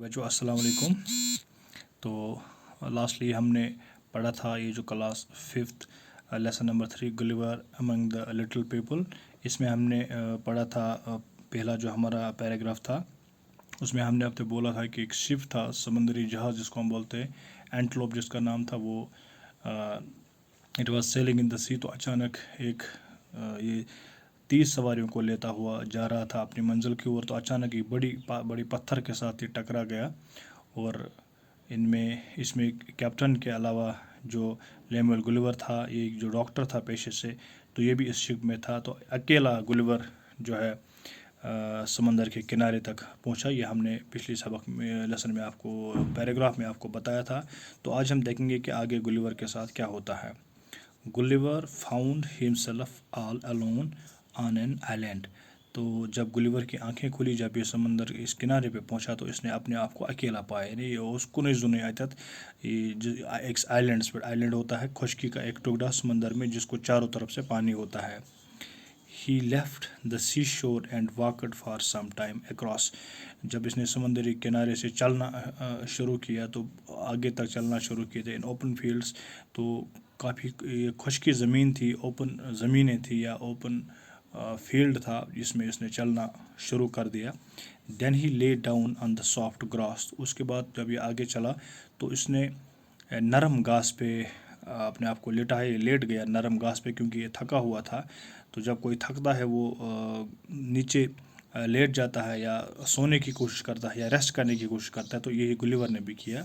बच्चों अस्सलाम वालेकुम। तो लास्टली हमने पढ़ा था ये जो class fifth lesson number 3 Gulliver among the little people. इसमें हमने पढ़ा था पहला जो हमारा पैराग्राफ था, उसमें हमने आपसे बोला था कि एक शिप था, समुद्री जहाज़ जिसको हम बोलते हैं, एंटलोप जिसका नाम था, वो it was sailing in the sea. तो अचानक एक ये 30 सवारियों को लेता हुआ जा रहा था अपनी मंजिल की ओर। तो अचानक एक बड़ी पत्थर के साथ ये टकरा गया और इसमें कैप्टन के अलावा जो लेमुएल गुलिवर था, ये जो डॉक्टर था पेशे से, तो ये भी इस शिप में था। तो अकेला गुलिवर जो है समंदर के किनारे तक पहुंचा। ये हमने पिछली सबक में लेसन में आपको पैराग्राफ में आपको बताया था। तो आज हम देखेंगे कि आगे गुलिवर के साथ क्या होता है। Gulliver found himself all alone on an island. तो जब गुलिवर की आंखें खुली, जब ये समंदर इस किनारे पे पहुंचा, तो इसने अपने आप को अकेला पाया। यानी ये उसको नहीं जुने आयत एक आइलैंड पर आइलैंड होता है, खुशकी का एक टुकड़ा समंदर में जिसको चारों तरफ से पानी होता है। He left the seashore and walked for some time across. जब इसने समुद्री किनारे से चलना शुरू किया तो आगे तक चलना शुरू किए थे इन ओपन फील्ड्स। तो काफ़ी खुशकी ज़मीन थी, ओपन ज़मीनें थी या ओपन फील्ड था जिसमें इसने चलना शुरू कर दिया। Then he lay down on the soft grass. उसके बाद जब ये आगे चला तो इसने नरम घास पे अपने आप को लेट गया नरम घास पे, क्योंकि ये थका हुआ था। तो जब कोई थकता है वो नीचे लेट जाता है या सोने की कोशिश करता है या रेस्ट करने की कोशिश करता है। तो यही गुलिवर ने भी किया।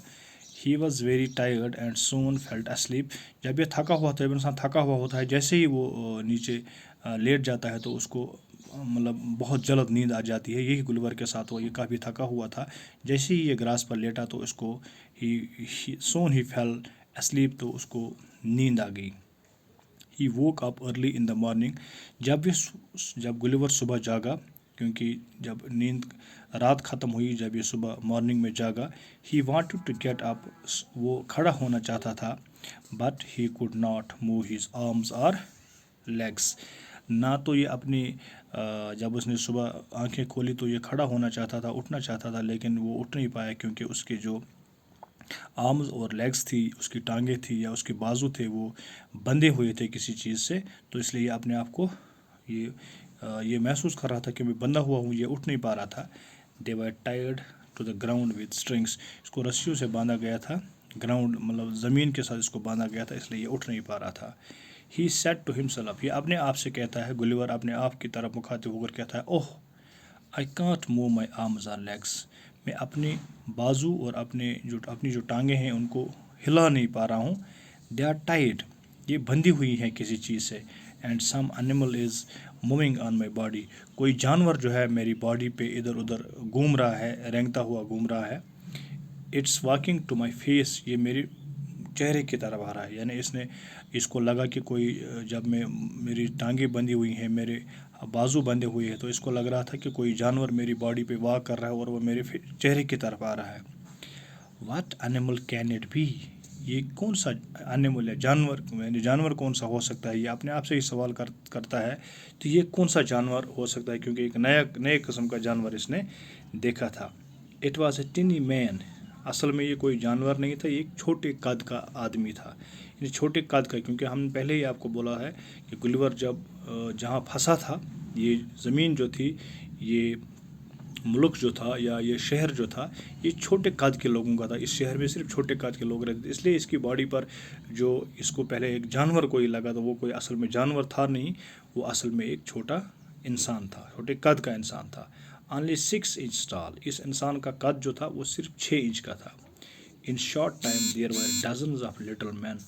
He was very tired and soon felt asleep. जब ये थका हुआ था, जब इंसान थका हुआ होता है, जैसे ही वो नीचे लेट जाता है तो उसको मतलब बहुत जल्द नींद आ जाती है। यही गुलिवर के साथ हुआ। ये काफ़ी थका हुआ था, जैसे ही ये ग्रास पर लेटा तो इसको ही फेल अस्लीप, तो उसको नींद आ गई। He woke up early in the morning. जब गुलिवर सुबह जागा, क्योंकि जब नींद रात ख़त्म हुई, जब ये सुबह मॉर्निंग में जागा, he wanted to get up. वो खड़ा होना चाहता था, but he could not move his arms और लेग्स। ना तो ये जब उसने सुबह आंखें खोली तो ये खड़ा होना चाहता था, उठना चाहता था, लेकिन वो उठ नहीं पाया, क्योंकि उसके जो आर्म्स और लेग्स थी, उसकी टांगें थी या उसके बाजू थे, वो बंधे हुए थे किसी चीज़ से। तो इसलिए ये अपने आप को ये महसूस कर रहा था कि मैं बंधा हुआ हूँ, ये उठ नहीं पा रहा था। दे वर टायर्ड to the ground with strings. इसको रस्सियों से बांधा गया था, ग्राउंड मतलब ज़मीन के साथ इसको बांधा गया था, इसलिए ये उठ नहीं पा रहा था। He said to himself. ये अपने आप से कहता है, गुलिवर अपने आप की तरफ मुखातिब होकर कहता है, oh I can't move my arms और लेग्स। मैं अपने बाजू और अपनी जो टांगें हैं उनको हिला नहीं पा रहा हूँ। They are tied. ये बंधी हुई हैं किसी चीज़ से। And some animal is moving on my body. कोई जानवर जो है मेरी बॉडी पे इधर उधर घूम रहा है, रेंगता हुआ घूम रहा है। It's walking to my face. ये मेरे चेहरे की तरफ आ रहा है। यानी इसको लगा कि जब मेरी टांगें बंधी हुई हैं, मेरे बाजू बंधे हुए हैं, तो इसको लग रहा था कि कोई जानवर मेरी बॉडी पे वॉक कर रहा है और वो मेरे चेहरे की तरफ आ रहा है। What animal can it be. ये कौन सा एनिमल है, जानवर कौन सा हो सकता है। ये अपने आप से ही सवाल करता है, तो ये कौन सा जानवर हो सकता है, क्योंकि एक नए किस्म का जानवर इसने देखा था। It was a टिनी man. असल में ये कोई जानवर नहीं था, ये एक छोटे कद का आदमी था। ये छोटे कद का, क्योंकि हम पहले ही आपको बोला है कि गुलिवर जब जहाँ फंसा था, ये ज़मीन जो थी, ये मुल्क जो था या ये शहर जो था, ये छोटे कद के लोगों का था। इस शहर में सिर्फ छोटे कद के लोग रहते थे, इसलिए इसकी बॉडी पर जो इसको पहले एक जानवर कोई लगा, तो वो कोई असल में जानवर था नहीं, वो असल में एक छोटा इंसान था, छोटे कद का इंसान था। Only 6 inch toll. इस इंसान का कद जो था वो सिर्फ 6 इंच का था। In short time there were dozens of little man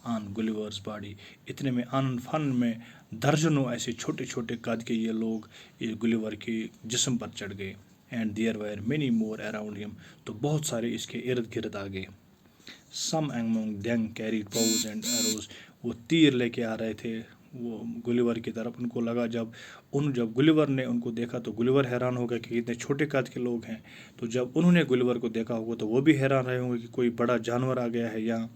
on Gulliver's body. इतने में आनंद फन में दर्जनों ऐसे छोटे छोटे कद के ये लोग ये गुलिवर के जिस्म पर चढ़ गए। And there were many more around him. तो बहुत सारे इसके इर्द गिर्द आ गए। Some among them carried bows and arrows. वो तीर लेके आ रहे थे वो गुलिवर की तरफ। उनको लगा जब गुलिवर ने उनको देखा तो गुलिवर हैरान हो गया कि इतने छोटे कद के लोग हैं। तो जब उन्होंने गुलिवर को देखा होगा तो वो भी हैरान रहे होंगे कि कोई बड़ा जानवर आ गया है यहाँ।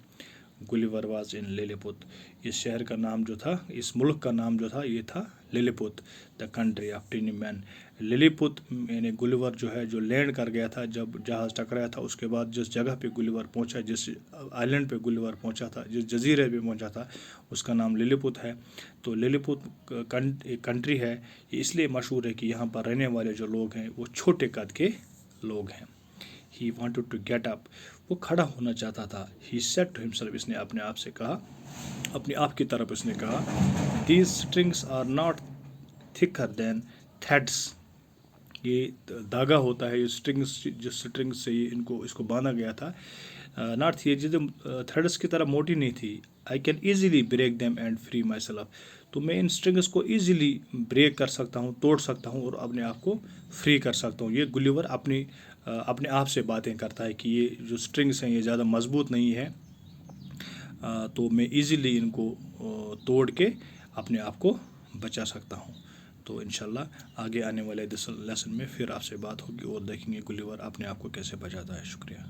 Gulliver was in Lilliput. इस शहर का नाम जो था, इस मुल्क का नाम जो था, ये था Lilliput, the country of tiny man. Lilliput यानी गुलिवर जो है जो लैंड कर गया था, जब जहाज़ टकराया था उसके बाद जिस जगह पे गुलिवर पहुंचा, जिस आइलैंड पे गुलिवर पहुंचा था, जिस जजीरे पे पहुंचा था, उसका नाम लिलीपुट है। तो लिलीपुट एक कंट्री है, ये इसलिए मशहूर है कि यहाँ पर रहने वाले जो लोग हैं वो छोटे कद के लोग हैं। He wanted to get up, वो खड़ा होना चाहता था। ही सेड टू हिमसेल्फ, इसने अपने आप से कहा, अपने आप की तरफ इसने कहा, these strings are not thicker than threads, ये धागा होता है, ये स्ट्रिंग्स, जो स्ट्रिंग्स से इसको बांधा गया था, नॉट ये जो थ्रेड्स की तरह मोटी नहीं थी। I can easily break them and free my self, तो मैं इन स्ट्रिंग्स को ईजिली ब्रेक कर सकता हूँ, तोड़ सकता हूँ और अपने आप को फ्री कर सकता हूँ। ये गुलिवर अपने आप से बातें करता है कि ये जो स्ट्रिंग्स हैं ये ज़्यादा मजबूत नहीं है, तो मैं ईजिली इनको तोड़ के अपने आप को बचा सकता हूँ। तो इंशाल्लाह आगे आने वाले लेसन में फिर आपसे बात होगी और देखेंगे गुलिवर अपने आप को कैसे बचाता है। शुक्रिया।